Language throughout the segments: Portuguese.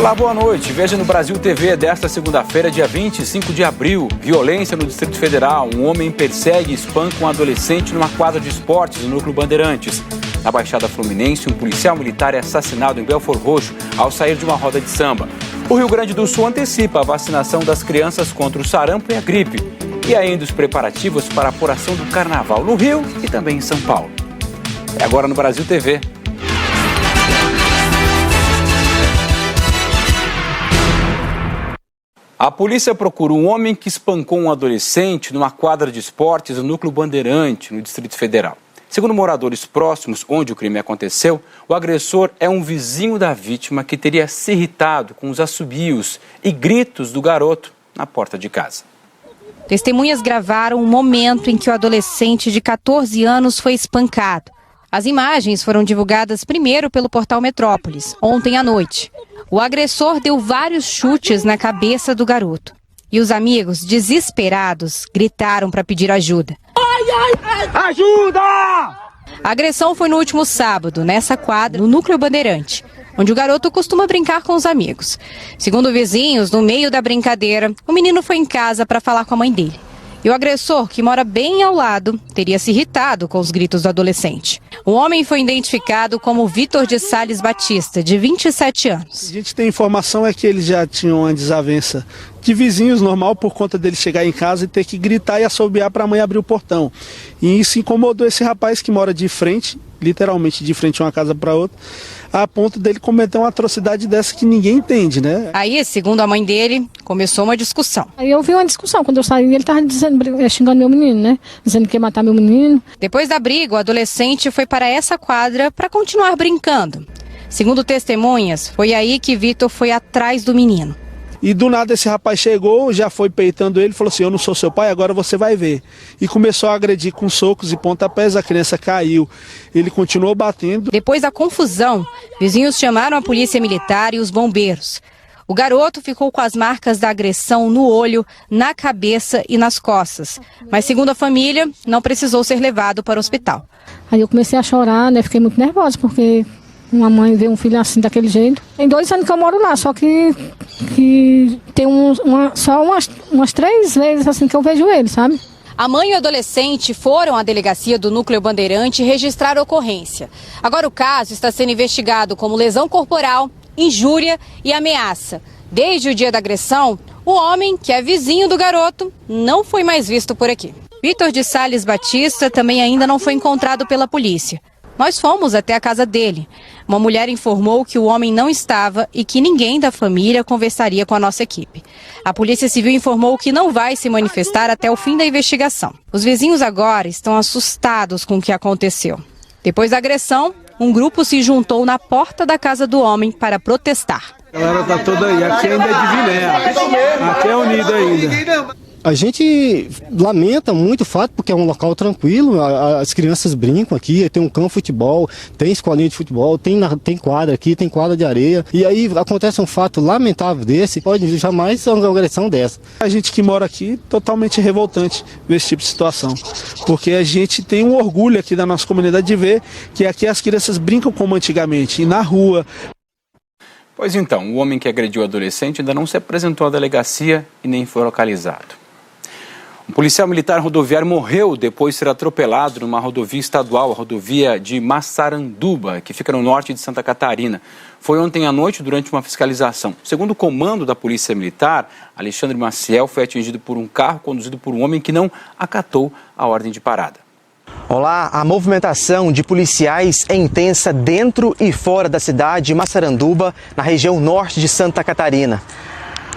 Olá, boa noite. Veja no Brasil TV desta segunda-feira, dia 25 de abril. Violência no Distrito Federal. Um homem persegue e espanca um adolescente numa quadra de esportes no Núcleo Bandeirantes. Na Baixada Fluminense, um policial militar é assassinado em Belford Roxo ao sair de uma roda de samba. O Rio Grande do Sul antecipa a vacinação das crianças contra o sarampo e a gripe. E ainda os preparativos para a apuração do Carnaval no Rio e também em São Paulo. É agora no Brasil TV. A polícia procura um homem que espancou um adolescente numa quadra de esportes no Núcleo Bandeirante, no Distrito Federal. Segundo moradores próximos onde o crime aconteceu, o agressor é um vizinho da vítima que teria se irritado com os assobios e gritos do garoto na porta de casa. Testemunhas gravaram o momento em que o adolescente de 14 anos foi espancado. As imagens foram divulgadas primeiro pelo portal Metrópolis, ontem à noite. O agressor deu vários chutes na cabeça do garoto. E os amigos, desesperados, gritaram para pedir ajuda. Ajuda! A agressão foi no último sábado, nessa quadra, no Núcleo Bandeirante, onde o garoto costuma brincar com os amigos. Segundo vizinhos, no meio da brincadeira, o menino foi em casa para falar com a mãe dele. E o agressor, que mora bem ao lado, teria se irritado com os gritos do adolescente. O homem foi identificado como Vitor de Sales Batista, de 27 anos. A gente tem informação é que eles já tinham uma desavença de vizinhos normal por conta dele chegar em casa e ter que gritar e assobiar para a mãe abrir o portão. E isso incomodou esse rapaz que mora de frente, literalmente de frente uma casa para outra, a ponto dele cometer uma atrocidade dessa que ninguém entende, né? Aí, segundo a mãe dele, começou uma discussão. Aí eu vi uma discussão, quando eu saí, ele estava xingando meu menino, né? Dizendo que ia matar meu menino. Depois da briga, o adolescente foi para essa quadra para continuar brincando. Segundo testemunhas, foi aí que Vitor foi atrás do menino. E do nada esse rapaz chegou, já foi peitando ele, falou assim, eu não sou seu pai, agora você vai ver. E começou a agredir com socos e pontapés, a criança caiu. Ele continuou batendo. Depois da confusão, vizinhos chamaram a polícia militar e os bombeiros. O garoto ficou com as marcas da agressão no olho, na cabeça e nas costas. Mas segundo a família, não precisou ser levado para o hospital. Aí eu comecei a chorar, né? Fiquei muito nervosa, porque uma mãe vê um filho assim, daquele jeito. Tem 2 anos que eu moro lá, só que tem só umas 3 vezes assim que eu vejo ele, sabe? A mãe e o adolescente foram à delegacia do Núcleo Bandeirante registrar a ocorrência. Agora o caso está sendo investigado como lesão corporal, injúria e ameaça. Desde o dia da agressão, o homem, que é vizinho do garoto, não foi mais visto por aqui. Vitor de Sales Batista também ainda não foi encontrado pela polícia. Nós fomos até a casa dele. Uma mulher informou que o homem não estava e que ninguém da família conversaria com a nossa equipe. A Polícia Civil informou que não vai se manifestar até o fim da investigação. Os vizinhos agora estão assustados com o que aconteceu. Depois da agressão, um grupo se juntou na porta da casa do homem para protestar. A galera tá toda aí, aqui ainda é de Viné, aqui é unido ainda. A gente lamenta muito o fato, porque é um local tranquilo, as crianças brincam aqui, tem um campo de futebol, tem escolinha de futebol, tem quadra aqui, tem quadra de areia. E aí acontece um fato lamentável desse, pode jamais ser uma agressão dessa. A gente que mora aqui, totalmente revoltante ver esse tipo de situação. Porque a gente tem um orgulho aqui da nossa comunidade de ver que aqui as crianças brincam como antigamente, e na rua. Pois então, o homem que agrediu o adolescente ainda não se apresentou à delegacia e nem foi localizado. Um policial militar rodoviário morreu depois de ser atropelado numa rodovia estadual, a rodovia de Massaranduba, que fica no norte de Santa Catarina. Foi ontem à noite durante uma fiscalização. Segundo o comando da Polícia Militar, Alexandre Maciel foi atingido por um carro conduzido por um homem que não acatou a ordem de parada. Olá, a movimentação de policiais é intensa dentro e fora da cidade de Massaranduba, na região norte de Santa Catarina.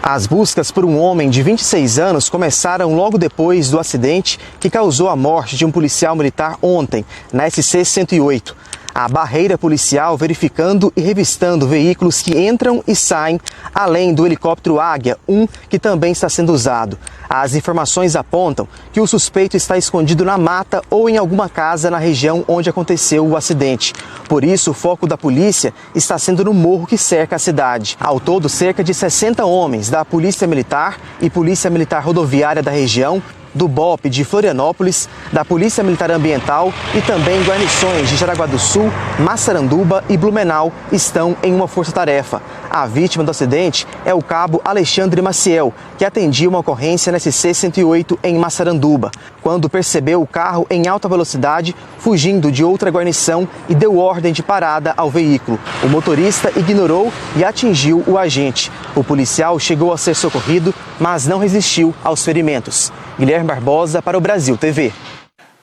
As buscas por um homem de 26 anos começaram logo depois do acidente que causou a morte de um policial militar ontem, na SC-108. A barreira policial verificando e revistando veículos que entram e saem, além do helicóptero Águia 1, que também está sendo usado. As informações apontam que o suspeito está escondido na mata ou em alguma casa na região onde aconteceu o acidente. Por isso, o foco da polícia está sendo no morro que cerca a cidade. Ao todo, cerca de 60 homens da Polícia Militar e Polícia Militar Rodoviária da região do BOP de Florianópolis, da Polícia Militar Ambiental e também guarnições de Jaraguá do Sul, Massaranduba e Blumenau estão em uma força-tarefa. A vítima do acidente é o cabo Alexandre Maciel, que atendia uma ocorrência na SC-108 em Massaranduba, quando percebeu o carro em alta velocidade fugindo de outra guarnição e deu ordem de parada ao veículo. O motorista ignorou e atingiu o agente. O policial chegou a ser socorrido, mas não resistiu aos ferimentos. Guilherme Barbosa para o Brasil TV.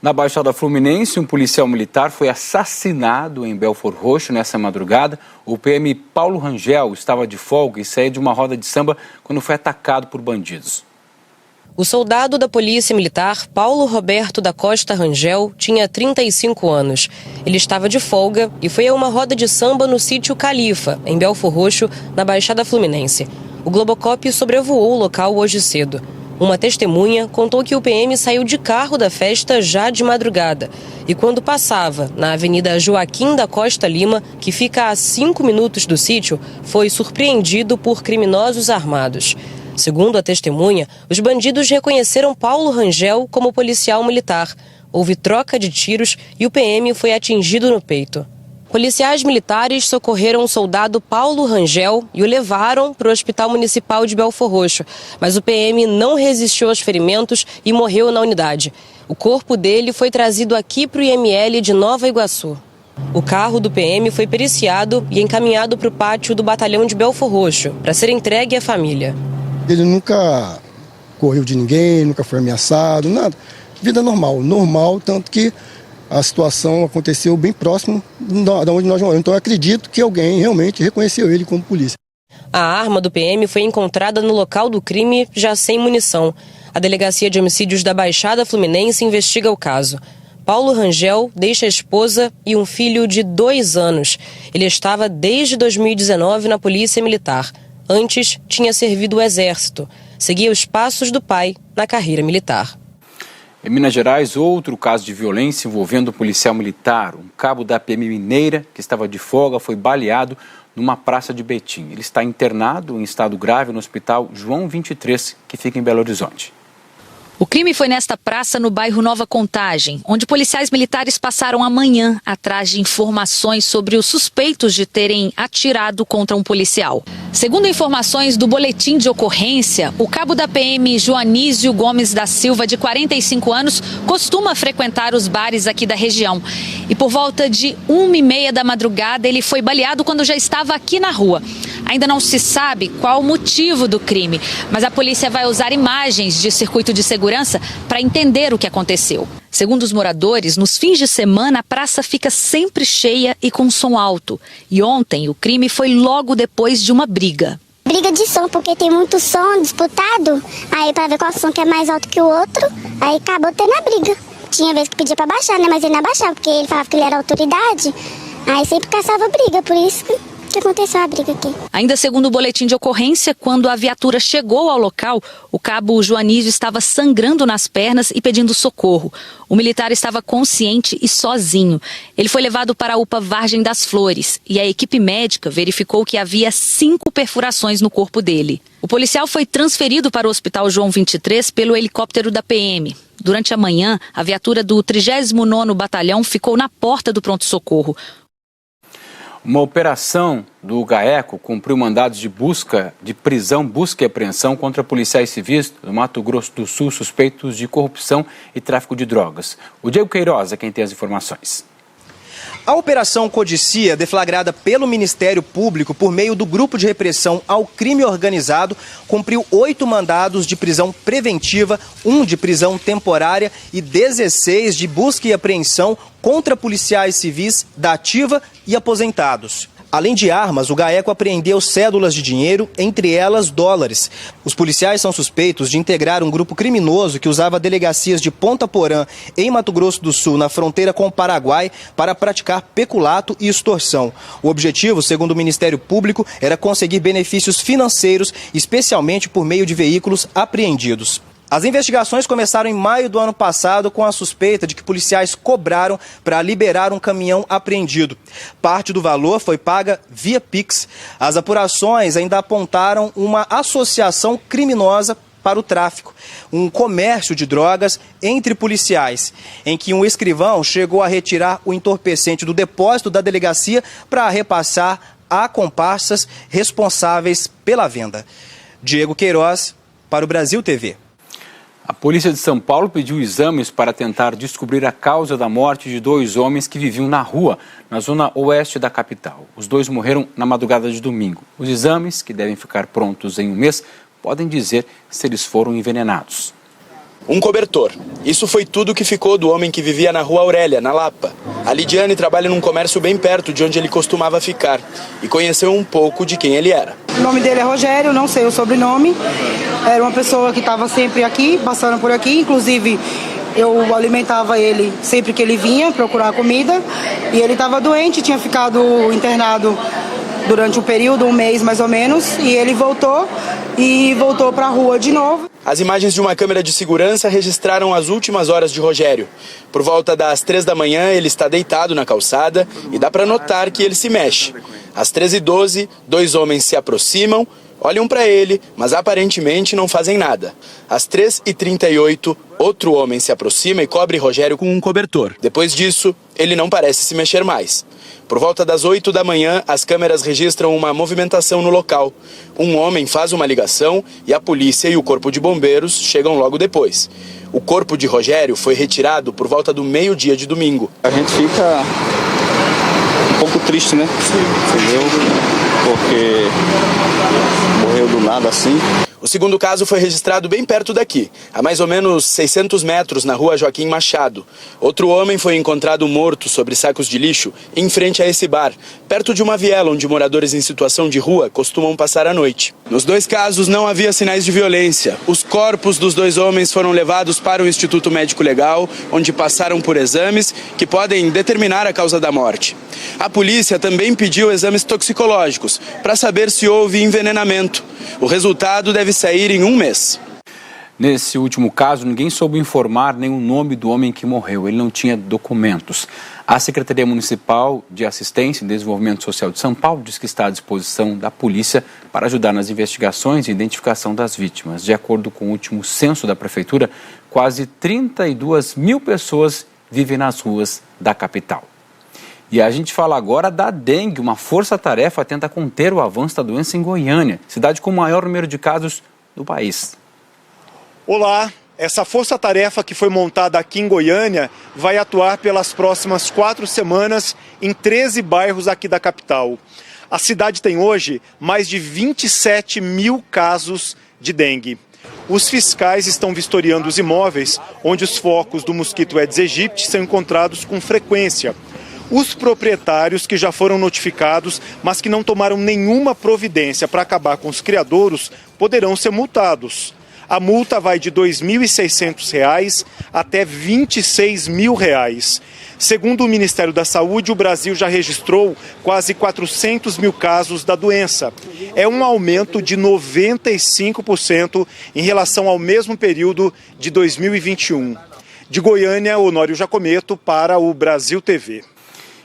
Na Baixada Fluminense, um policial militar foi assassinado em Belford Roxo nessa madrugada. O PM Paulo Rangel estava de folga e saía de uma roda de samba quando foi atacado por bandidos. O soldado da Polícia Militar, Paulo Roberto da Costa Rangel, tinha 35 anos. Ele estava de folga e foi a uma roda de samba no sítio Califa, em Belford Roxo, na Baixada Fluminense. O Globocop sobrevoou o local hoje cedo. Uma testemunha contou que o PM saiu de carro da festa já de madrugada e quando passava na Avenida Joaquim da Costa Lima, que fica a 5 minutos do sítio, foi surpreendido por criminosos armados. Segundo a testemunha, os bandidos reconheceram Paulo Rangel como policial militar. Houve troca de tiros e o PM foi atingido no peito. Policiais militares socorreram o soldado Paulo Rangel e o levaram para o Hospital Municipal de Belford Roxo, mas o PM não resistiu aos ferimentos e morreu na unidade. O corpo dele foi trazido aqui para o IML de Nova Iguaçu. O carro do PM foi periciado e encaminhado para o pátio do batalhão de Belford Roxo para ser entregue à família. Ele nunca correu de ninguém, nunca foi ameaçado, nada. Vida normal, tanto que a situação aconteceu bem próximo da onde nós moramos. Então eu acredito que alguém realmente reconheceu ele como polícia. A arma do PM foi encontrada no local do crime, já sem munição. A Delegacia de Homicídios da Baixada Fluminense investiga o caso. Paulo Rangel deixa a esposa e um filho de 2 anos. Ele estava desde 2019 na Polícia Militar. Antes, tinha servido o Exército. Seguia os passos do pai na carreira militar. Em Minas Gerais, outro caso de violência envolvendo um policial militar. Um cabo da PM Mineira, que estava de folga, foi baleado numa praça de Betim. Ele está internado em estado grave no Hospital João 23, que fica em Belo Horizonte. O crime foi nesta praça no bairro Nova Contagem, onde policiais militares passaram a manhã atrás de informações sobre os suspeitos de terem atirado contra um policial. Segundo informações do boletim de ocorrência, o cabo da PM Joanísio Gomes da Silva, de 45 anos, costuma frequentar os bares aqui da região. E por volta de 1h30 da madrugada, ele foi baleado quando já estava aqui na rua. Ainda não se sabe qual o motivo do crime, mas a polícia vai usar imagens de circuito de segurança para entender o que aconteceu. Segundo os moradores, nos fins de semana a praça fica sempre cheia e com som alto. E ontem o crime foi logo depois de uma briga. Briga de som, porque tem muito som disputado, aí para ver qual som que é mais alto que o outro, aí acabou tendo a briga. Tinha vez que pedia para baixar, né, mas ele não abaixava, porque ele falava que ele era autoridade, aí sempre caçava briga, por isso que aconteceu a briga aqui. Ainda segundo o boletim de ocorrência, quando a viatura chegou ao local, o cabo Joanísio estava sangrando nas pernas e pedindo socorro. O militar estava consciente e sozinho. Ele foi levado para a UPA Vargem das Flores e a equipe médica verificou que havia 5 perfurações no corpo dele. O policial foi transferido para o Hospital João 23 pelo helicóptero da PM. Durante a manhã, a viatura do 39º Batalhão ficou na porta do pronto-socorro. Uma operação do GAECO cumpriu mandados de prisão, busca e apreensão contra policiais civis do Mato Grosso do Sul suspeitos de corrupção e tráfico de drogas. O Diego Queiroz é quem tem as informações. A Operação Codicia, deflagrada pelo Ministério Público por meio do Grupo de Repressão ao Crime Organizado, cumpriu 8 mandados de prisão preventiva, 1 de prisão temporária e 16 de busca e apreensão contra policiais civis da ativa e aposentados. Além de armas, o GAECO apreendeu cédulas de dinheiro, entre elas dólares. Os policiais são suspeitos de integrar um grupo criminoso que usava delegacias de Ponta Porã, em Mato Grosso do Sul, na fronteira com o Paraguai, para praticar peculato e extorsão. O objetivo, segundo o Ministério Público, era conseguir benefícios financeiros, especialmente por meio de veículos apreendidos. As investigações começaram em maio do ano passado com a suspeita de que policiais cobraram para liberar um caminhão apreendido. Parte do valor foi paga via Pix. As apurações ainda apontaram uma associação criminosa para o tráfico, um comércio de drogas entre policiais, em que um escrivão chegou a retirar o entorpecente do depósito da delegacia para repassar a comparsas responsáveis pela venda. Diego Queiroz, para o Brasil TV. A polícia de São Paulo pediu exames para tentar descobrir a causa da morte de 2 homens que viviam na rua, na zona oeste da capital. Os 2 morreram na madrugada de domingo. Os exames, que devem ficar prontos em um mês, podem dizer se eles foram envenenados. Um cobertor. Isso foi tudo que ficou do homem que vivia na Rua Aurélia, na Lapa. A Lidiane trabalha num comércio bem perto de onde ele costumava ficar e conheceu um pouco de quem ele era. O nome dele é Rogério, não sei o sobrenome. Era uma pessoa que estava sempre aqui, passando por aqui. Inclusive, eu alimentava ele sempre que ele vinha procurar comida. E ele estava doente, tinha ficado internado durante um período, um mês mais ou menos. E ele voltou para a rua de novo. As imagens de uma câmera de segurança registraram as últimas horas de Rogério. Por volta das 3 da manhã, ele está deitado na calçada e dá para notar que ele se mexe. Às 13h12, 2 homens se aproximam, olham para ele, mas aparentemente não fazem nada. Às 3h38, outro homem se aproxima e cobre Rogério com um cobertor. Depois disso, ele não parece se mexer mais. Por volta das 8 da manhã, as câmeras registram uma movimentação no local. Um homem faz uma ligação e a polícia e o corpo de bombeiros chegam logo depois. O corpo de Rogério foi retirado por volta do meio-dia de domingo. A gente fica um pouco triste, né? Sim. Entendeu? Porque morreu do nada assim. O segundo caso foi registrado bem perto daqui, a mais ou menos 600 metros na rua Joaquim Machado. Outro homem foi encontrado morto sobre sacos de lixo em frente a esse bar, perto de uma viela onde moradores em situação de rua costumam passar a noite. Nos 2 casos não havia sinais de violência. Os corpos dos 2 homens foram levados para o Instituto Médico Legal, onde passaram por exames que podem determinar a causa da morte. A polícia também pediu exames toxicológicos para saber se houve envenenamento. O resultado deve sair em um mês. Nesse último caso, ninguém soube informar nem o nome do homem que morreu. Ele não tinha documentos. A Secretaria Municipal de Assistência e Desenvolvimento Social de São Paulo diz que está à disposição da polícia para ajudar nas investigações e identificação das vítimas. De acordo com o último censo da Prefeitura, quase 32 mil pessoas vivem nas ruas da capital. E a gente fala agora da dengue. Uma força-tarefa tenta conter o avanço da doença em Goiânia, cidade com o maior número de casos do país. Olá, essa força-tarefa que foi montada aqui em Goiânia vai atuar pelas próximas 4 semanas em 13 bairros aqui da capital. A cidade tem hoje mais de 27 mil casos de dengue. Os fiscais estão vistoriando os imóveis onde os focos do mosquito Aedes aegypti são encontrados com frequência. Os proprietários que já foram notificados, mas que não tomaram nenhuma providência para acabar com os criadouros, poderão ser multados. A multa vai de R$ 2.600 até R$ 26.000. Segundo o Ministério da Saúde, o Brasil já registrou quase 400 mil casos da doença. É um aumento de 95% em relação ao mesmo período de 2021. De Goiânia, Honório Jacometo para o Brasil TV.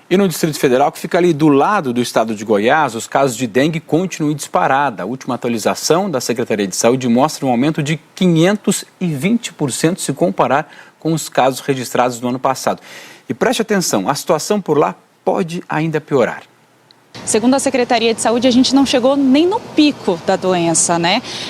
E no Distrito Federal, que fica ali do lado do estado de Goiás, os casos de dengue continuam disparada. A última atualização da Secretaria de Saúde mostra um aumento de 520% se comparar com os casos registrados no ano passado. E preste atenção, a situação por lá pode ainda piorar. Segundo a Secretaria de Saúde, a gente não chegou nem no pico da doença,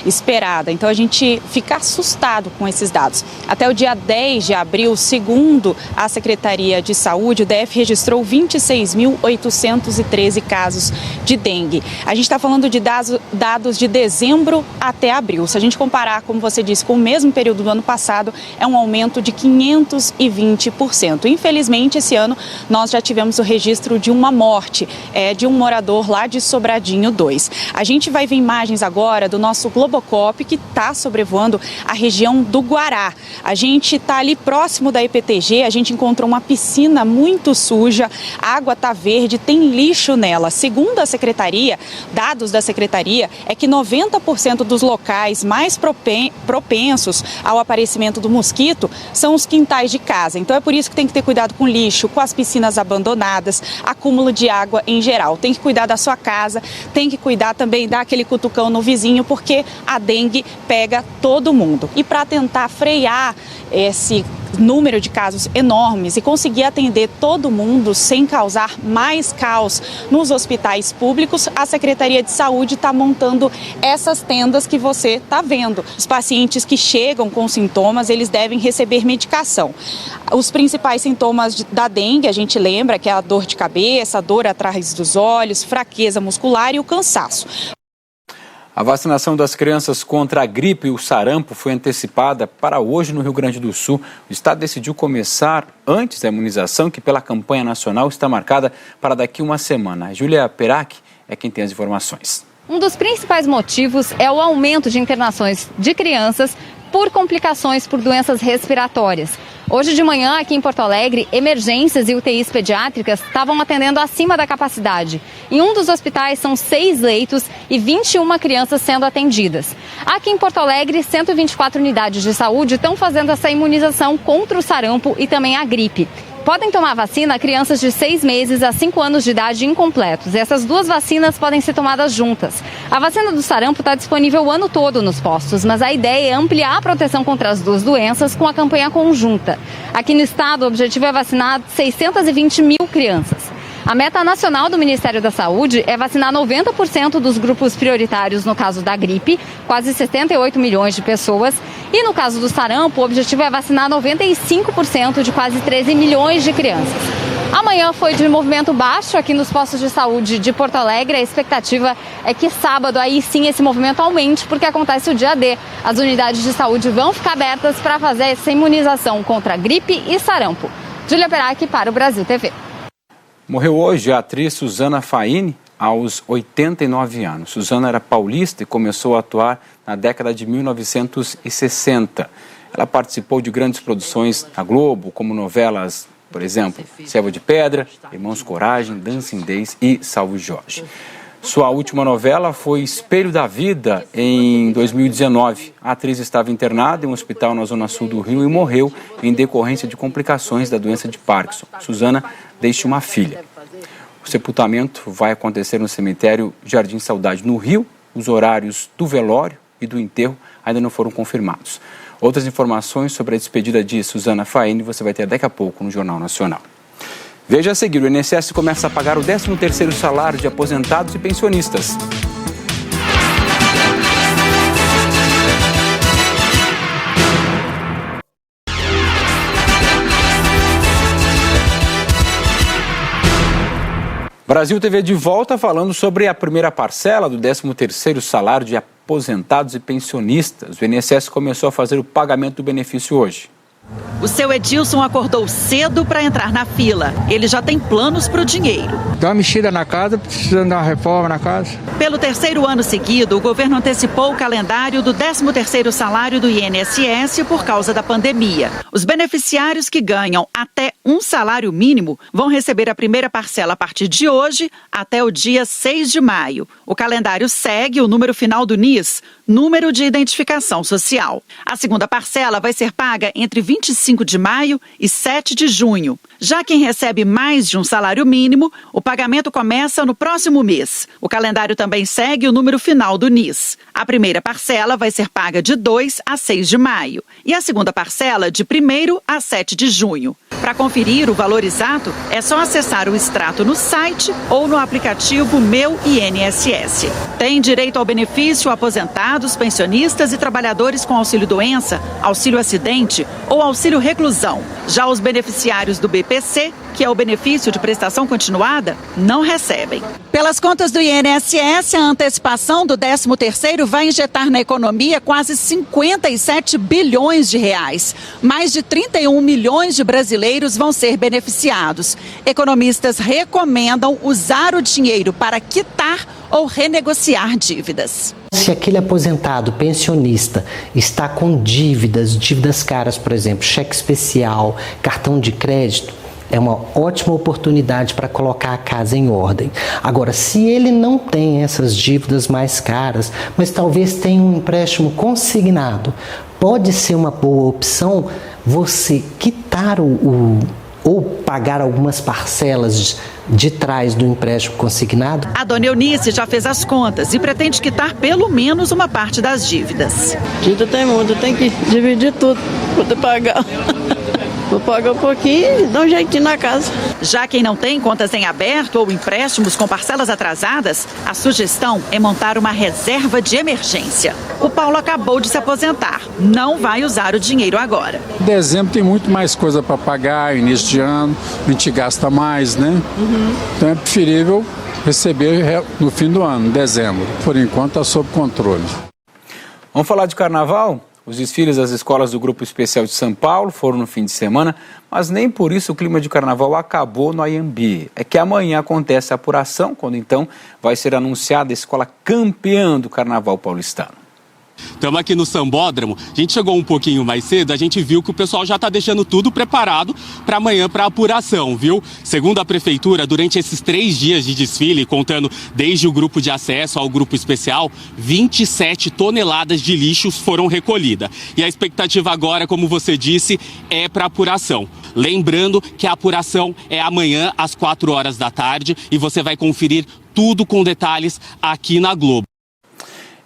esperada. Então a gente fica assustado com esses dados. Até o dia 10 de abril, segundo a Secretaria de Saúde, o DF registrou 26.813 casos de dengue. A gente está falando de dados de dezembro até abril. Se a gente comparar, como você disse, com o mesmo período do ano passado, é um aumento de 520%. Infelizmente, esse ano nós já tivemos o registro de uma morte, de um morador lá de Sobradinho 2. A gente vai ver imagens agora do nosso Globocop que está sobrevoando a região do Guará. A gente está ali próximo da EPTG, a gente encontrou uma piscina muito suja, a água está verde, tem lixo nela. Segundo a Secretaria, dados da Secretaria, é que 90% dos locais mais propensos ao aparecimento do mosquito são os quintais de casa. Então é por isso que tem que ter cuidado com lixo, com as piscinas abandonadas, acúmulo de água em geral. Tem que cuidar da sua casa, tem que cuidar também, dar aquele cutucão no vizinho, porque a dengue pega todo mundo. E para tentar frear esse número de casos enormes e conseguir atender todo mundo sem causar mais caos nos hospitais públicos, a Secretaria de Saúde está montando essas tendas que você está vendo. Os pacientes que chegam com sintomas, eles devem receber medicação. Os principais sintomas da dengue, a gente lembra que é a dor de cabeça, a dor atrás dos olhos, fraqueza muscular e o cansaço. A vacinação das crianças contra a gripe e o sarampo foi antecipada para hoje no Rio Grande do Sul. O estado decidiu começar antes da imunização, que pela campanha nacional está marcada para daqui uma semana. A Júlia Perac é quem tem as informações. Um dos principais motivos é o aumento de internações de crianças por complicações por doenças respiratórias. Hoje de manhã, aqui em Porto Alegre, emergências e UTIs pediátricas estavam atendendo acima da capacidade. Em um dos hospitais são 6 leitos e 21 crianças sendo atendidas. Aqui em Porto Alegre, 124 unidades de saúde estão fazendo essa imunização contra o sarampo e também a gripe. Podem tomar vacina crianças de 6 meses a 5 anos de idade incompletos. E essas duas vacinas podem ser tomadas juntas. A vacina do sarampo está disponível o ano todo nos postos, mas a ideia é ampliar a proteção contra as duas doenças com a campanha conjunta. Aqui no estado, o objetivo é vacinar 620 mil crianças. A meta nacional do Ministério da Saúde é vacinar 90% dos grupos prioritários no caso da gripe, quase 78 milhões de pessoas. E no caso do sarampo, o objetivo é vacinar 95% de quase 13 milhões de crianças. Amanhã foi de movimento baixo aqui nos postos de saúde de Porto Alegre. A expectativa é que sábado aí sim esse movimento aumente, porque acontece o dia D. As unidades de saúde vão ficar abertas para fazer essa imunização contra gripe e sarampo. Júlia Perac para o Brasil TV. Morreu hoje a atriz Suzana Faini, aos 89 anos. Suzana era paulista e começou a atuar na década de 1960. Ela participou de grandes produções na Globo, como novelas, por exemplo, Selva de Pedra, Irmãos Coragem, Dancing Days e Salve Jorge. Sua última novela foi Espelho da Vida, em 2019. A atriz estava internada em um hospital na zona sul do Rio e morreu em decorrência de complicações da doença de Parkinson. Suzana deixa uma filha. O sepultamento vai acontecer no cemitério Jardim Saudade, no Rio. Os horários do velório e do enterro ainda não foram confirmados. Outras informações sobre a despedida de Suzana Faini você vai ter daqui a pouco no Jornal Nacional. Veja a seguir, o INSS começa a pagar o 13º salário de aposentados e pensionistas. Brasil TV de volta falando sobre a primeira parcela do 13º salário de aposentados e pensionistas. O INSS começou a fazer o pagamento do benefício hoje. O seu Edilson acordou cedo para entrar na fila. Ele já tem planos para o dinheiro. Dá uma mexida na casa, precisando dar uma reforma na casa. Pelo 3º ano seguido, o governo antecipou o calendário do 13º salário do INSS por causa da pandemia. Os beneficiários que ganham até um salário mínimo vão receber a primeira parcela a partir de hoje até o dia 6 de maio. O calendário segue o número final do NIS, número de identificação social. A segunda parcela vai ser paga entre 25 de maio e 7 de junho. Já quem recebe mais de um salário mínimo, o pagamento começa no próximo mês. O calendário também segue o número final do NIS. A primeira parcela vai ser paga de 2 a 6 de maio e a segunda parcela de 1º a 7 de junho. Para conferir o valor exato, é só acessar o extrato no site ou no aplicativo Meu INSS. Tem direito ao benefício aposentados, pensionistas e trabalhadores com auxílio-doença, auxílio-acidente ou auxílio-reclusão. Já os beneficiários do BPC, que é o benefício de prestação continuada, não recebem. Pelas contas do INSS, a antecipação do 13º vai injetar na economia quase 57 bilhões de reais. Mais de 31 milhões de brasileiros vão ser beneficiados. Economistas recomendam usar o dinheiro para quitar ou renegociar dívidas. Se aquele aposentado, pensionista, está com dívidas caras, por exemplo, cheque especial, cartão de crédito, é uma ótima oportunidade para colocar a casa em ordem. Agora, se ele não tem essas dívidas mais caras, mas talvez tenha um empréstimo consignado, pode ser uma boa opção você quitar ou pagar algumas parcelas de trás do empréstimo consignado. A dona Eunice já fez as contas e pretende quitar pelo menos uma parte das dívidas. Dívida tem muito, tem que dividir tudo para poder pagar. Vou pagar um pouquinho e dar um jeitinho na casa. Já quem não tem contas em aberto ou empréstimos com parcelas atrasadas, a sugestão é montar uma reserva de emergência. O Paulo acabou de se aposentar, não vai usar o dinheiro agora. Em dezembro tem muito mais coisa para pagar, início de ano, a gente gasta mais, né? Então é preferível receber no fim do ano, em dezembro. Por enquanto está sob controle. Vamos falar de carnaval? Os desfiles das escolas do Grupo Especial de São Paulo foram no fim de semana, mas nem por isso o clima de carnaval acabou no Anhembi. É que amanhã acontece a apuração, quando então vai ser anunciada a escola campeã do carnaval paulistano. Estamos aqui no Sambódromo, a gente chegou um pouquinho mais cedo, a gente viu que o pessoal já está deixando tudo preparado para amanhã para a apuração, viu? Segundo a Prefeitura, durante esses 3 dias de desfile, contando desde o grupo de acesso ao grupo especial, 27 toneladas de lixos foram recolhidas. E a expectativa agora, como você disse, é para a apuração. Lembrando que a apuração é amanhã às 4 horas da tarde e você vai conferir tudo com detalhes aqui na Globo.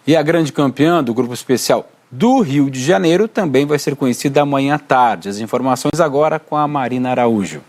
E a grande campeã do Grupo Especial do Rio de Janeiro também vai ser conhecida amanhã à tarde. As informações agora com a Marina Araújo.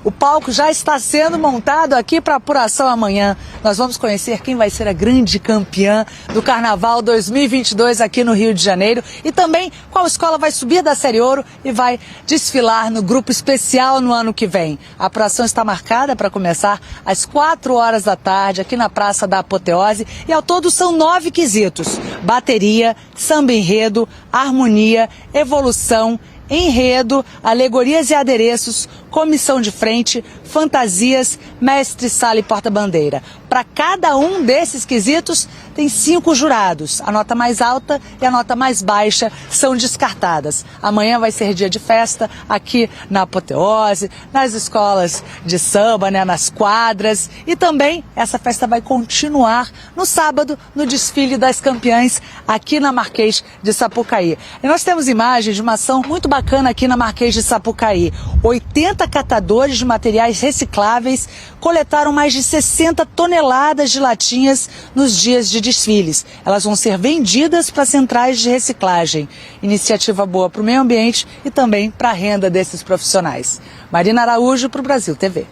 O palco já está sendo montado aqui para apuração amanhã. Nós vamos conhecer quem vai ser a grande campeã do Carnaval 2022 aqui no Rio de Janeiro e também qual escola vai subir da Série Ouro e vai desfilar no grupo especial no ano que vem. A apuração está marcada para começar às 4 horas da tarde aqui na Praça da Apoteose e ao todo são 9 quesitos: bateria, samba enredo, harmonia, evolução, enredo, alegorias e adereços, comissão de frente, fantasias, mestre-sala e porta-bandeira. Para cada um desses quesitos, tem 5 jurados. A nota mais alta e a nota mais baixa são descartadas. Amanhã vai ser dia de festa aqui na Apoteose, nas escolas de samba, nas quadras. E também essa festa vai continuar no sábado, no desfile das campeãs aqui na Marquês de Sapucaí. E nós temos imagens de uma ação muito bacana aqui na Marquês de Sapucaí. 80 catadores de materiais recicláveis coletaram mais de 60 toneladas de latinhas nos dias de desfiles. Elas vão ser vendidas para centrais de reciclagem. Iniciativa boa para o meio ambiente e também para a renda desses profissionais. Marina Araújo para o Brasil TV.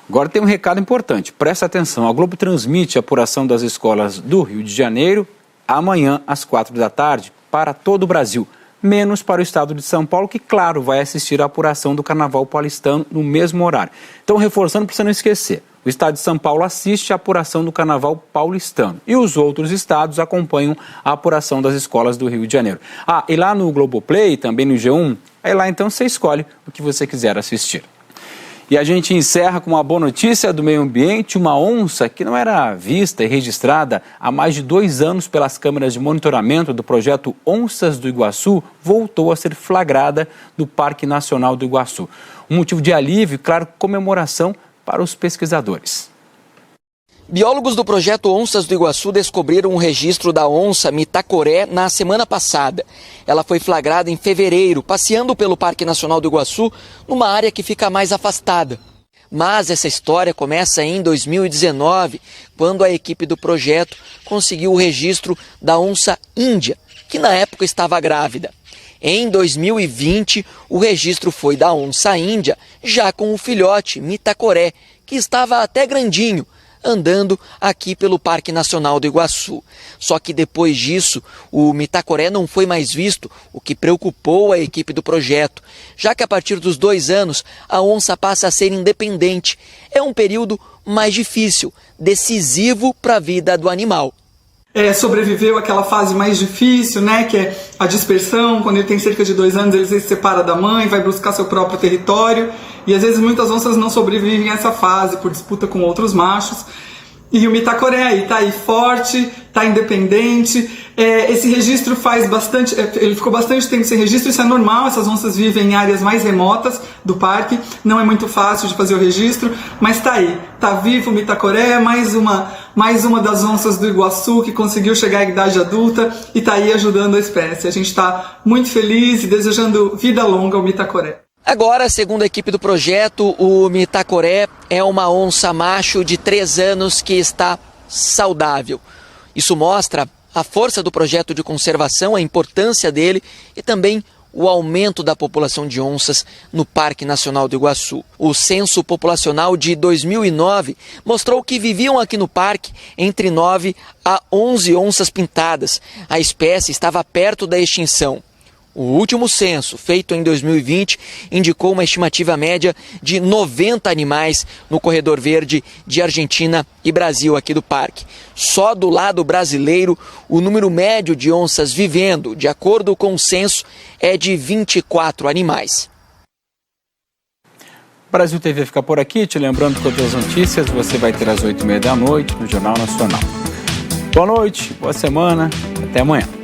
Agora tem um recado importante, presta atenção. A Globo transmite a apuração das escolas do Rio de Janeiro amanhã às 4 da tarde para todo o Brasil, menos para o estado de São Paulo, que, claro, vai assistir a apuração do Carnaval paulistano no mesmo horário. Então, reforçando para você não esquecer, o estado de São Paulo assiste a apuração do Carnaval paulistano e os outros estados acompanham a apuração das escolas do Rio de Janeiro. E lá no Globoplay, também no G1, aí lá então você escolhe o que você quiser assistir. E a gente encerra com uma boa notícia do meio ambiente. Uma onça que não era vista e registrada há mais de 2 anos pelas câmeras de monitoramento do projeto Onças do Iguaçu voltou a ser flagrada no Parque Nacional do Iguaçu. Um motivo de alívio e, claro, comemoração para os pesquisadores. Biólogos do projeto Onças do Iguaçu descobriram o registro da onça mitacoré na semana passada. Ela foi flagrada em fevereiro, passeando pelo Parque Nacional do Iguaçu, numa área que fica mais afastada. Mas essa história começa em 2019, quando a equipe do projeto conseguiu o registro da onça índia, que na época estava grávida. Em 2020, o registro foi da onça índia, já com o filhote mitacoré, que estava até grandinho, andando aqui pelo Parque Nacional do Iguaçu. Só que depois disso, o mitacoré não foi mais visto, o que preocupou a equipe do projeto, já que a partir dos 2 anos, a onça passa a ser independente. É um período mais difícil, decisivo para a vida do animal. Sobreviveu àquela fase mais difícil, que é a dispersão. Quando ele tem cerca de 2 anos, ele se separa da mãe, vai buscar seu próprio território. E às vezes muitas onças não sobrevivem a essa fase por disputa com outros machos. E o mitacoré está aí forte, está independente. Esse registro ele ficou bastante tempo sem registro, isso é normal, essas onças vivem em áreas mais remotas do parque, não é muito fácil de fazer o registro, mas está aí, está vivo o mitacoré, mais uma das onças do Iguaçu que conseguiu chegar à idade adulta e está aí ajudando a espécie. A gente está muito feliz e desejando vida longa ao mitacoré. Agora, segundo a equipe do projeto, o Mitacoré é uma onça macho de 3 anos que está saudável. Isso mostra a força do projeto de conservação, a importância dele e também o aumento da população de onças no Parque Nacional do Iguaçu. O censo populacional de 2009 mostrou que viviam aqui no parque entre 9 a 11 onças pintadas. A espécie estava perto da extinção. O último censo, feito em 2020, indicou uma estimativa média de 90 animais no corredor verde de Argentina e Brasil aqui do parque. Só do lado brasileiro, o número médio de onças vivendo, de acordo com o censo, é de 24 animais. Brasil TV fica por aqui, te lembrando que outras notícias você vai ter às 8h30 da noite no Jornal Nacional. Boa noite, boa semana, até amanhã.